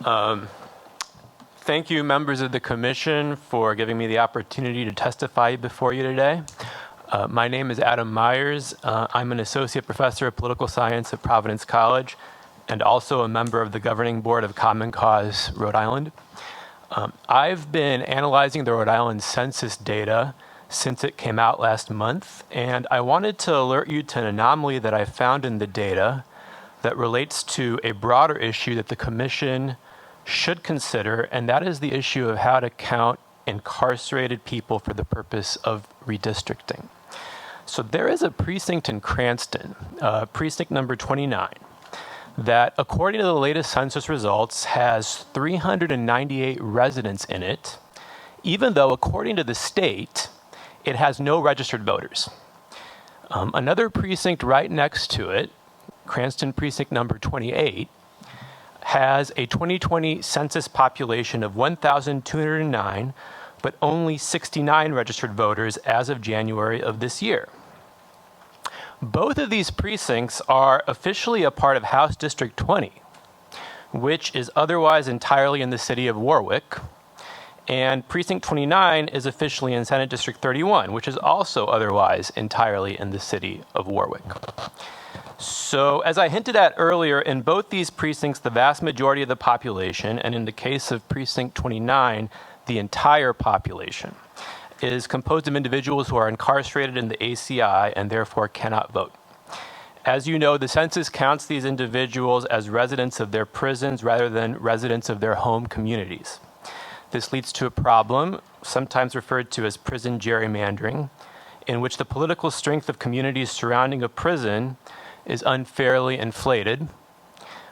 Thank you, members of the commission, for giving me the opportunity to testify before you today. My name is Adam Meyers. I'm an associate professor of political science at Providence College and also a member of the governing board of Common Cause Rhode Island. I've been analyzing the Rhode Island census data since it came out last month, and I wanted to alert you to an anomaly that I found in the data that relates to a broader issue that the commission should consider, and that is the issue of how to count incarcerated people for the purpose of redistricting. So there is a precinct in Cranston, precinct number 29, that according to the latest census results has 398 residents in it, even though according to the state, it has no registered voters. Another precinct right next to it, Cranston Precinct number 28, has a 2020 census population of 1,209, but only 69 registered voters as of January of this year. Both of these precincts are officially a part of House District 20, which is otherwise entirely in the city of Warwick, and Precinct 29 is officially in Senate District 31, which is also otherwise entirely in the city of Warwick. So, as I hinted at earlier, in both these precincts, the vast majority of the population, and in the case of Precinct 29, the entire population, is composed of individuals who are incarcerated in the ACI and therefore cannot vote. As you know, the census counts these individuals as residents of their prisons rather than residents of their home communities. This leads to a problem, sometimes referred to as prison gerrymandering, in which the political strength of communities surrounding a prison is unfairly inflated,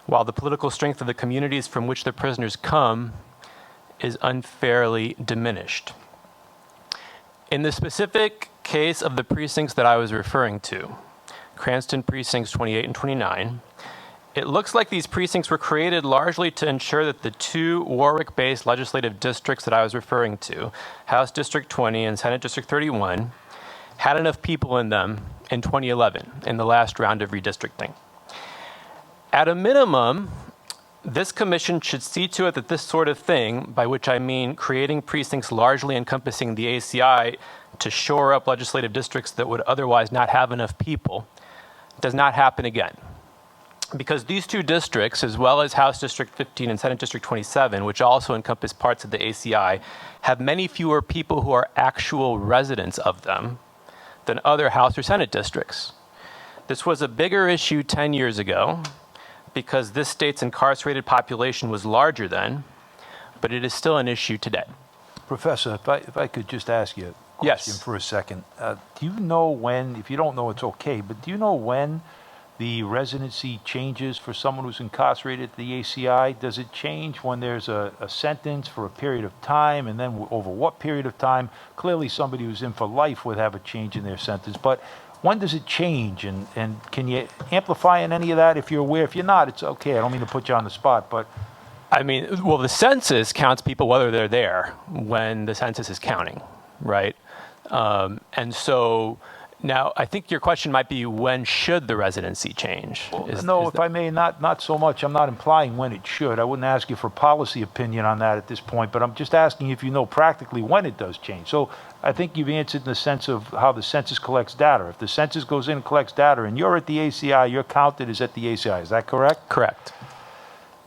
while the political strength of the communities from which the prisoners come is unfairly diminished. In the specific case of the precincts that I was referring to, Cranston Precincts 28 and 29, it looks like these precincts were created largely to ensure that the two Warwick-based legislative districts that I was referring to, House District 20 and Senate District 31, had enough people in them in 2011, in the last round of redistricting. At a minimum, this commission should see to it that this sort of thing, by which I mean creating precincts largely encompassing the ACI to shore up legislative districts that would otherwise not have enough people, does not happen again. Because these two districts, as well as House District 15 and Senate District 27, which also encompass parts of the ACI, have many fewer people who are actual residents of them than other House or Senate districts. This was a bigger issue 10 years ago because this state's incarcerated population was larger then, but it is still an issue today. Professor, if I could just ask you a question for a second. Do you know when, if you don't know it's okay, but do you know when the residency changes for someone who's incarcerated at the ACI? Does it change when there's a sentence for a period of time, and then over what period of time? Clearly somebody who's in for life would have a change in their sentence, but when does it change, and can you amplify on any of that if you're aware? If you're not, it's okay. I don't mean to put you on the spot, but... I mean, well, the census counts people whether they're there when the census is counting, right? And so... Now, I think your question might be, when should the residency change? If I may, not so much. I'm not implying when it should. I wouldn't ask you for policy opinion on that at this point, but I'm just asking if you know practically when it does change. So I think you've answered in the sense of how the census collects data. If the census goes in and collects data and you're at the ACI, you're counted as at the ACI. Is that correct? Correct.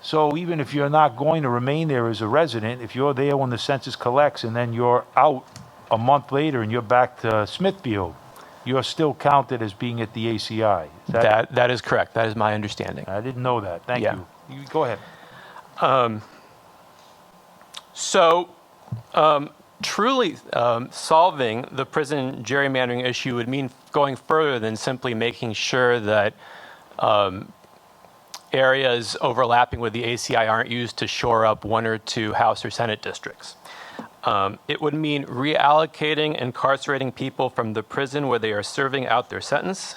So even if you're not going to remain there as a resident, if you're there when the census collects and then you're out a month later and you're back to Smithfield, you're still counted as being at the ACI. That is correct. That is my understanding. I didn't know that. Thank you. You go ahead. Truly solving the prison gerrymandering issue would mean going further than simply making sure that areas overlapping with the ACI aren't used to shore up one or two House or Senate districts. It would mean reallocating incarcerating people from the prison where they are serving out their sentence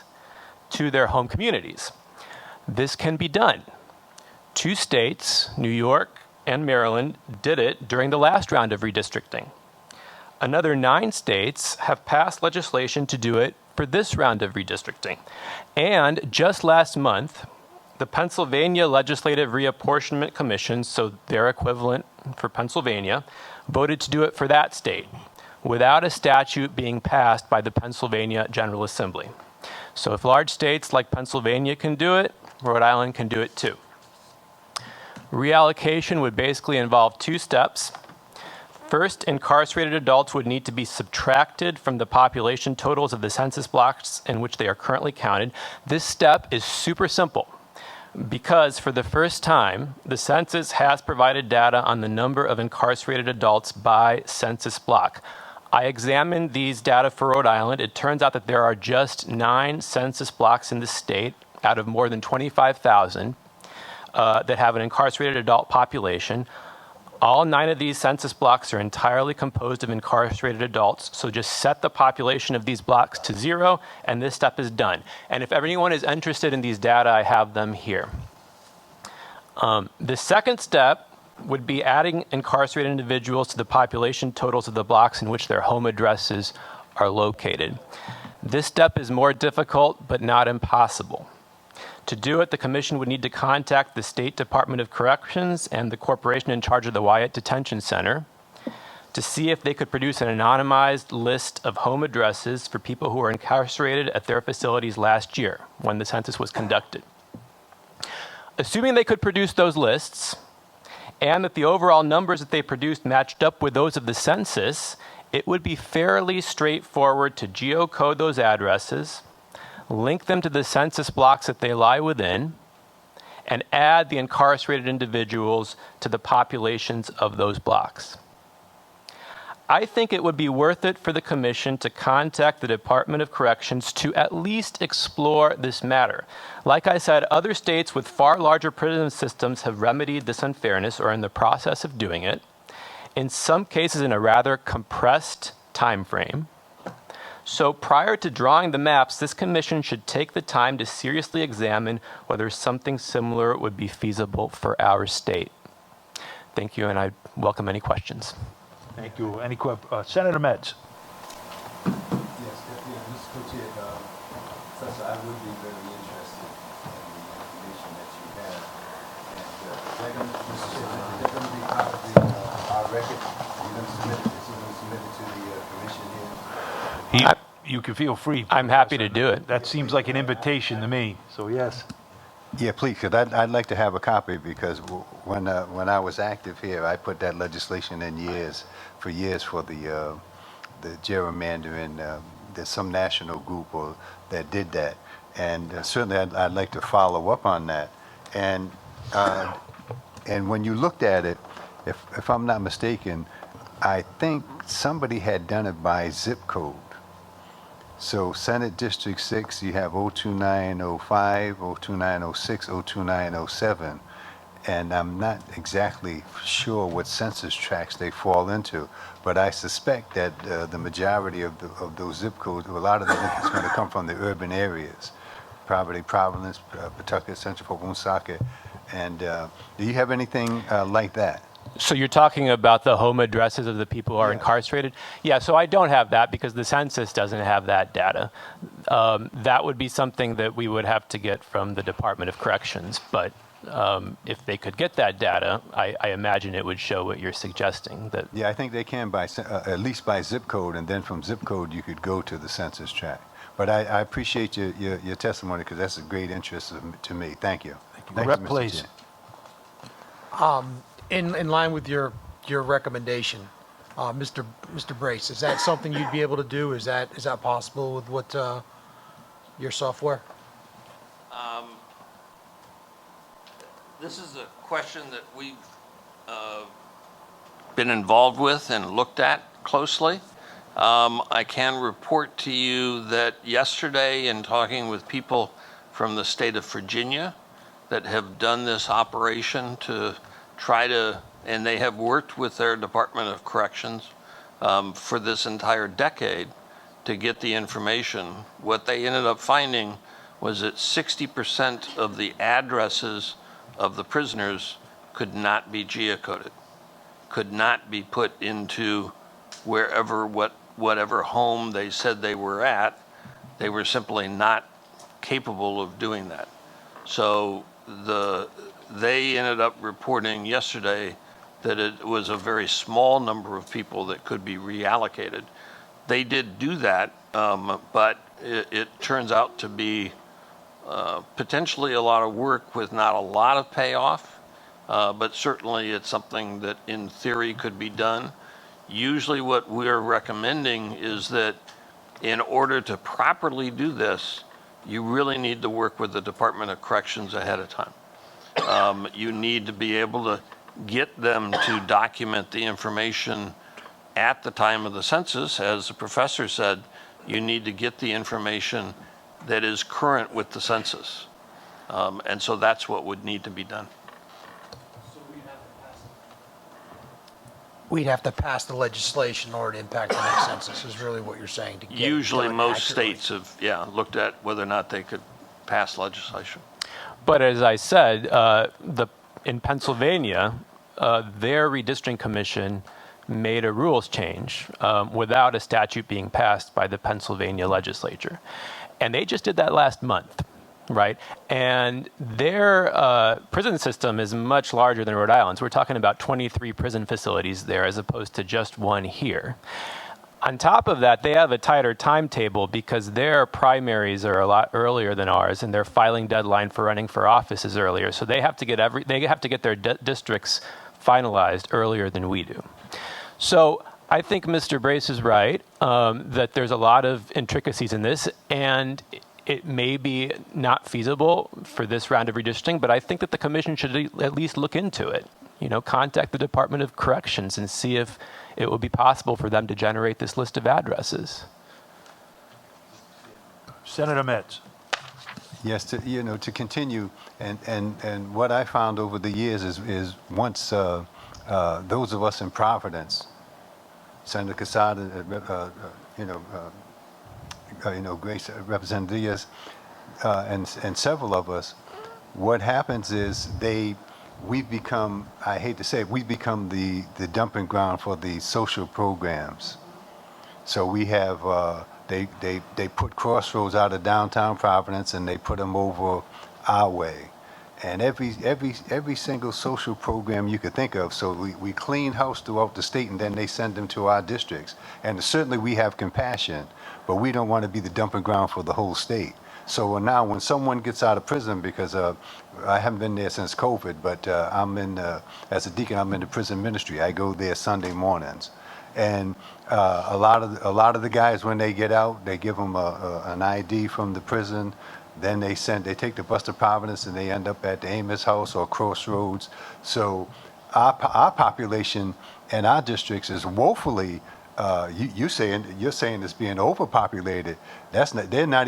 to their home communities. This can be done. Two states, New York and Maryland, did it during the last round of redistricting. Another 9 states have passed legislation to do it for this round of redistricting. And just last month, the Pennsylvania Legislative Reapportionment Commission, so their equivalent for Pennsylvania, voted to do it for that state without a statute being passed by the Pennsylvania General Assembly. So if large states like Pennsylvania can do it, Rhode Island can do it too. Reallocation would basically involve two steps. First, incarcerated adults would need to be subtracted from the population totals of the census blocks in which they are currently counted. This step is super simple because for the first time, the census has provided data on the number of incarcerated adults by census block. I examined these data for Rhode Island. It turns out that there are just 9 census blocks in the state out of more than 25,000 that have an incarcerated adult population. All 9 of these census blocks are entirely composed of incarcerated adults, so just set the population of these blocks to 0, and this step is done. And if anyone is interested in these data, I have them here. The second step would be adding incarcerated individuals to the population totals of the blocks in which their home addresses are located. This step is more difficult, but not impossible. To do it, the commission would need to contact the State Department of Corrections and the corporation in charge of the Wyatt Detention Center to see if they could produce an anonymized list of home addresses for people who were incarcerated at their facilities last year when the census was conducted. Assuming they could produce those lists, and that the overall numbers that they produced matched up with those of the census, it would be fairly straightforward to geocode those addresses, link them to the census blocks that they lie within, and add the incarcerated individuals to the populations of those blocks. I think it would be worth it for the commission to contact the Department of Corrections to at least explore this matter. Like I said, other states with far larger prison systems have remedied this unfairness or are in the process of doing it, in some cases in a rather compressed time frame. So prior to drawing the maps, this commission should take the time to seriously examine whether something similar would be feasible for our state. Thank you, and I welcome any questions. Thank you. Senator Metz? Yes, Mr. Co-Chair, Professor, I would be very interested in the information that you have. And Mr. Chairman, is that going to be part of our record? Are you going to submit it? Is it going to submit it to the commission here? You can feel free. I'm happy to do it. That seems like an invitation to me, so yes. Yeah, please, because I'd like to have a copy because when I was active here, I put that legislation in for the gerrymandering. There's some national group that did that, and certainly I'd like to follow up on that. And when you looked at it, if I'm not mistaken, I think somebody had done it by zip code. So Senate District 6, you have 02905, 02906, 02907, and I'm not exactly sure what census tracts they fall into, but I suspect that the majority of those zip codes, a lot of them is going to come from the urban areas, Providence, Pawtucket, Central Park, Woonsocket, and do you have anything like that? So you're talking about the home addresses of the people who are incarcerated? Yeah, so I don't have that because the census doesn't have that data. That would be something that we would have to get from the Department of Corrections. But if they could get that data, I imagine it would show what you're suggesting. That Yeah, I think they can by at least by zip code, and then from zip code you could go to the census tract. But I appreciate your testimony because that's a great interest to me. Thank you. Thank Rep, you, Mr. please. Chair. In line with your recommendation, Mr. Brace, is that something you'd be able to do? Is that possible with what your software? This is a question that we've been involved with and looked at closely. I can report to you that yesterday, in talking with people from the state of Virginia that have done this operation to try to, and they have worked with their Department of Corrections for this entire decade to get the information. What they ended up finding was that 60% of the addresses of the prisoners could not be geocoded, could not be put into whatever home they said they were at. They were simply not capable of doing that. So they ended up reporting yesterday that it was a very small number of people that could be reallocated. They did do that, but it turns out to be potentially a lot of work with not a lot of payoff, but certainly it's something that in theory could be done. Usually what we're recommending is that in order to properly do this, you really need to work with the Department of Corrections ahead of time. You need to be able to get them to document the information at the time of the census. As the professor said, you need to get the information that is current with the census. And so that's what would need to be done. We'd have to pass the legislation in order to impact the next census, is really what you're saying. To get it Usually done most accurately. states have, looked at whether or not they could pass legislation. But as I said, in Pennsylvania, their redistricting commission made a rules change without a statute being passed by the Pennsylvania legislature. And they just did that last month, right? And their prison system is much larger than Rhode Island's. We're talking about 23 prison facilities there as opposed to just one here. On top of that, they have a tighter timetable because their primaries are a lot earlier than ours, and their filing deadline for running for office is earlier. So they have to get their districts finalized earlier than we do. So I think Mr. Brace is right that there's a lot of intricacies in this, and it may be not feasible for this round of redistricting, but I think that the commission should at least look into it. Contact the Department of Corrections and see if it would be possible for them to generate this list of addresses. Senator Metz. Yes, to continue, and what I found over the years is once those of us in Providence, Senator Quesada, Grace, Representative Diaz, and several of us, what happens is we've become, I hate to say it, we've become the dumping ground for the social programs. So we have, they put Crossroads out of downtown Providence and they put them over our way. And every single social program you could think of. So we clean house throughout the state and then they send them to our districts. And certainly we have compassion, but we don't want to be the dumping ground for the whole state. So now when someone gets out of prison, because I haven't been there since COVID, but as a deacon, I'm in the prison ministry. I go there Sunday mornings. And a lot of the guys, when they get out, they give them an ID from the prison. Then they take the bus to Providence and they end up at the Amos House or Crossroads. So our population and our districts is woefully, you're saying it's being overpopulated. They're not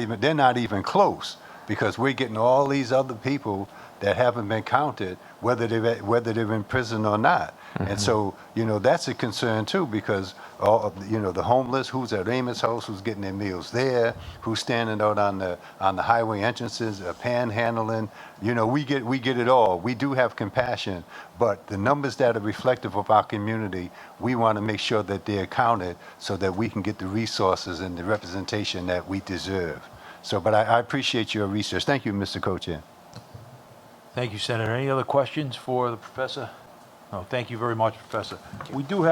even close, because we're getting all these other people that haven't been counted, whether they're in prison or not. Mm-hmm. And so, that's a concern too, because the homeless, who's at Amos House, who's getting their meals there, who's standing out on the highway entrances, panhandling, we get it all. We do have compassion, but the numbers that are reflective of our community, we want to make sure that they're counted so that we can get the resources and the representation that we deserve. So, but I appreciate your research. Thank you, Mr. Co-Chair. Thank you, Senator. Any other questions for the professor? No, thank you very much, Professor. We do have